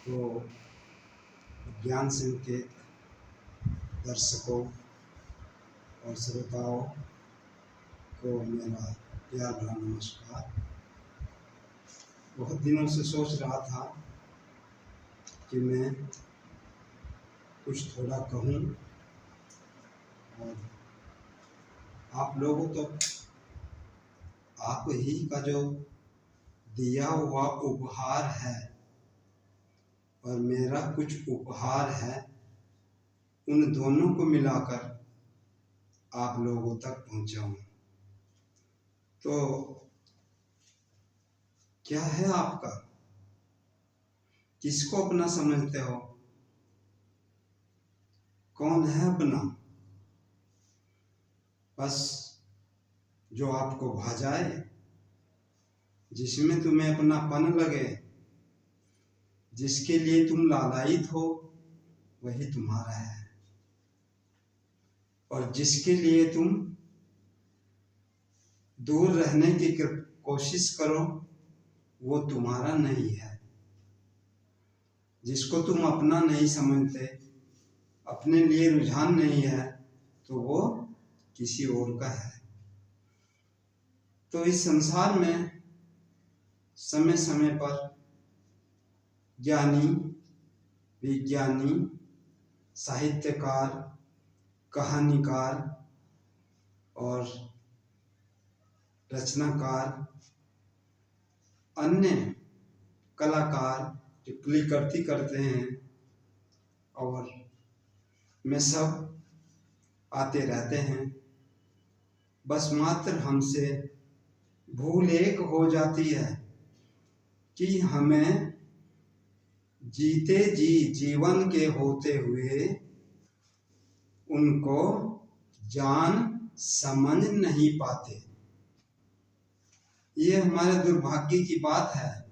तो ज्ञान संकेत दर्शकों और श्रोताओं को मेरा प्यार भरा नमस्कार। बहुत दिनों से सोच रहा था कि मैं कुछ थोड़ा कहूँ और आप लोगों तो आप ही का जो दिया हुआ उपहार है और मेरा कुछ उपहार है, उन दोनों को मिलाकर आप लोगों तक पहुंचाऊं। तो क्या है आपका? किसको अपना समझते हो? कौन है अपना? बस जो आपको भा जाए, जिसमें तुम्हें अपनापन लगे, जिसके लिए तुम लालायित हो, वही तुम्हारा है। और जिसके लिए तुम दूर रहने की कोशिश करो, वो तुम्हारा नहीं है। जिसको तुम अपना नहीं समझते, अपने लिए रुझान नहीं है, तो वो किसी और का है। तो इस संसार में समय समय पर ज्ञानी, विज्ञानी, साहित्यकार, कहानीकार और रचनाकार, अन्य कलाकार टिप्पणी करते हैं और में सब आते रहते हैं। बस मात्र हमसे भूल एक हो जाती है कि हमें जीते जी जीवन के होते हुए उनको जान समझ नहीं पाते। ये हमारे दुर्भाग्य की बात है।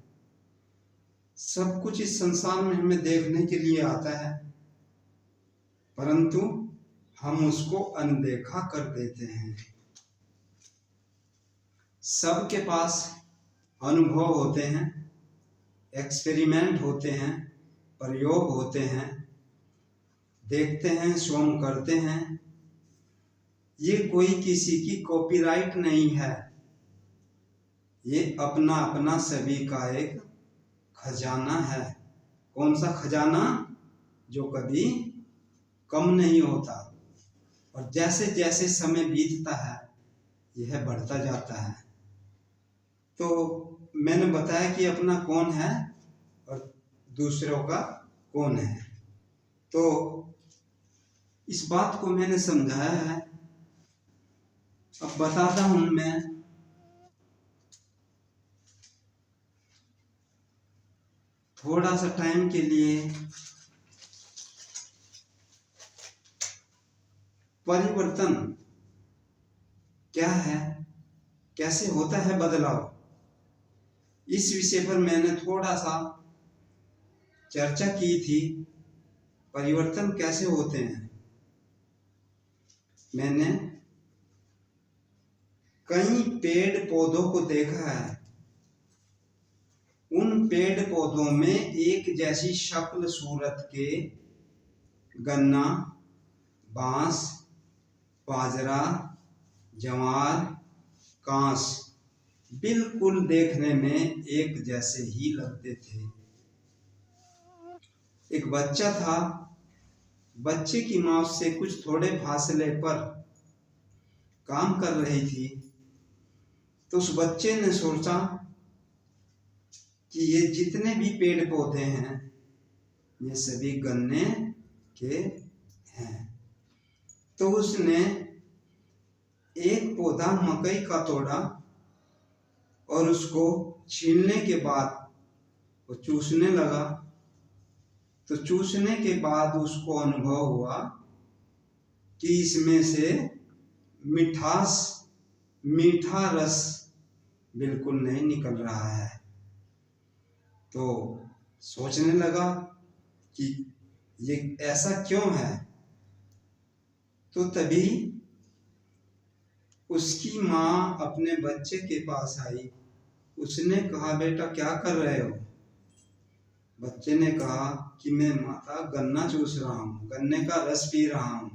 सब कुछ इस संसार में हमें देखने के लिए आता है, परंतु हम उसको अनदेखा कर देते हैं। सबके पास अनुभव होते हैं, एक्सपेरिमेंट होते हैं, प्रयोग होते हैं, देखते हैं, स्वयं करते हैं। ये कोई किसी की कॉपीराइट नहीं है। ये अपना अपना सभी का एक खजाना है। कौन सा खजाना? जो कभी कम नहीं होता। और जैसे जैसे समय बीतता है, यह बढ़ता जाता है। तो मैंने बताया कि अपना कौन है और दूसरों का कौन है। तो इस बात को मैंने समझाया है। अब बताता हूं मैं। थोड़ा सा टाइम के लिए परिवर्तन क्या है, कैसे होता है बदलाव, इस विषय पर मैंने थोड़ा सा चर्चा की थी। परिवर्तन कैसे होते हैं? मैंने कई पेड़ पौधों को देखा है। उन पेड़ पौधों में एक जैसी शक्ल सूरत के गन्ना, बांस, बाजरा, जवार, कांस बिल्कुल देखने में एक जैसे ही लगते थे। एक बच्चा था। बच्चे की मां उससे कुछ थोड़े फासले पर काम कर रही थी। तो उस बच्चे ने सोचा कि ये जितने भी पेड़ पौधे हैं, ये सभी गन्ने के हैं। तो उसने एक पौधा मकई का तोड़ा और उसको छीलने के बाद वो चूसने लगा। तो चूसने के बाद उसको अनुभव हुआ कि इसमें से मीठा रस बिल्कुल नहीं निकल रहा है। तो सोचने लगा कि ये ऐसा क्यों है। तो तभी उसकी माँ अपने बच्चे के पास आई। उसने कहा, बेटा क्या कर रहे हो? बच्चे ने कहा कि मैं माता गन्ना चूस रहा हूँ, गन्ने का रस पी रहा हूँ।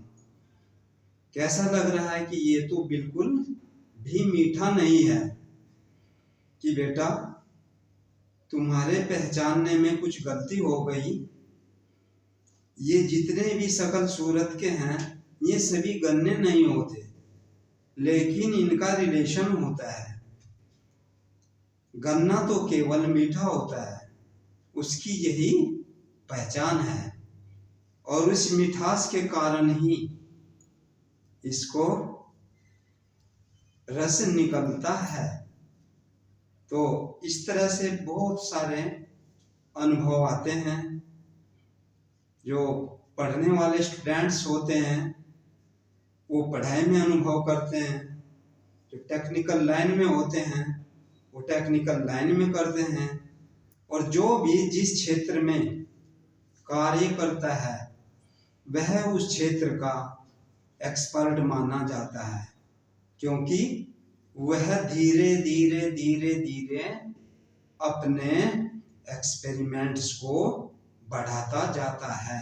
कैसा लग रहा है कि ये तो बिल्कुल भी मीठा नहीं है। कि बेटा तुम्हारे पहचानने में कुछ गलती हो गई। ये जितने भी शकल सूरत के हैं ये सभी गन्ने नहीं होते, लेकिन इनका रिलेशन होता है। गन्ना तो केवल मीठा होता है, उसकी यही पहचान है और उस मिठास के कारण ही इसको रस निकलता है। तो इस तरह से बहुत सारे अनुभव आते हैं। जो पढ़ने वाले स्टूडेंट्स होते हैं वो पढ़ाई में अनुभव करते हैं, जो टेक्निकल लाइन में होते हैं वो टेक्निकल लाइन में करते हैं, और जो भी जिस क्षेत्र में कार्य करता है वह उस क्षेत्र का एक्सपर्ट माना जाता है, क्योंकि वह धीरे धीरे धीरे धीरे अपने एक्सपेरिमेंट्स को बढ़ाता जाता है।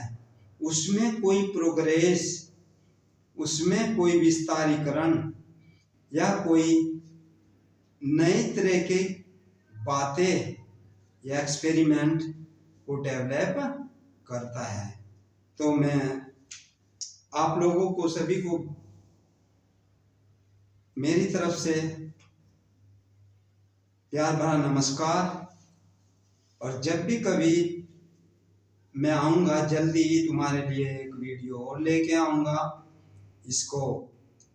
उसमें कोई प्रोग्रेस, उसमें कोई विस्तारीकरण या कोई नई तरह की बातें या एक्सपेरिमेंट को डेवलप करता है। तो मैं आप लोगों को सभी को मेरी तरफ से प्यार भरा नमस्कार। और जब भी कभी मैं आऊँगा जल्दी ही तुम्हारे लिए एक वीडियो और लेके आऊँगा। इसको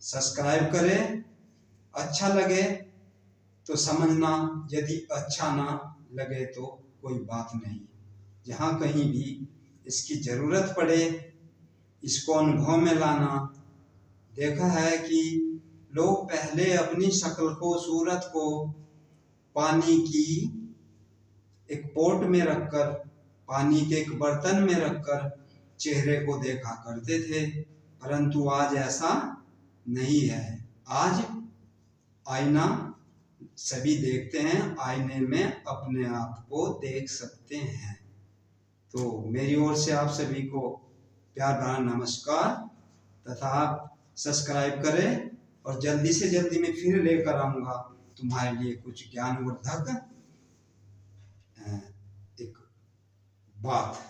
सब्सक्राइब करें, अच्छा लगे तो समझना, यदि अच्छा ना लगे तो कोई बात नहीं। जहाँ कहीं भी इसकी ज़रूरत पड़े इसको अनुभव में लाना। देखा है कि लोग पहले अपनी शक्ल को, सूरत को पानी की एक पोट में रखकर, पानी के एक बर्तन में रखकर चेहरे को देखा करते थे, परंतु आज ऐसा नहीं है। आज आईना सभी देखते हैं, आईने में अपने आप को देख सकते हैं। तो मेरी ओर से आप सभी को प्यार भरा नमस्कार तथा आप सब्सक्राइब करें, और जल्दी से जल्दी मैं फिर लेकर आऊँगा तुम्हारे लिए कुछ ज्ञानवर्धक एक बात।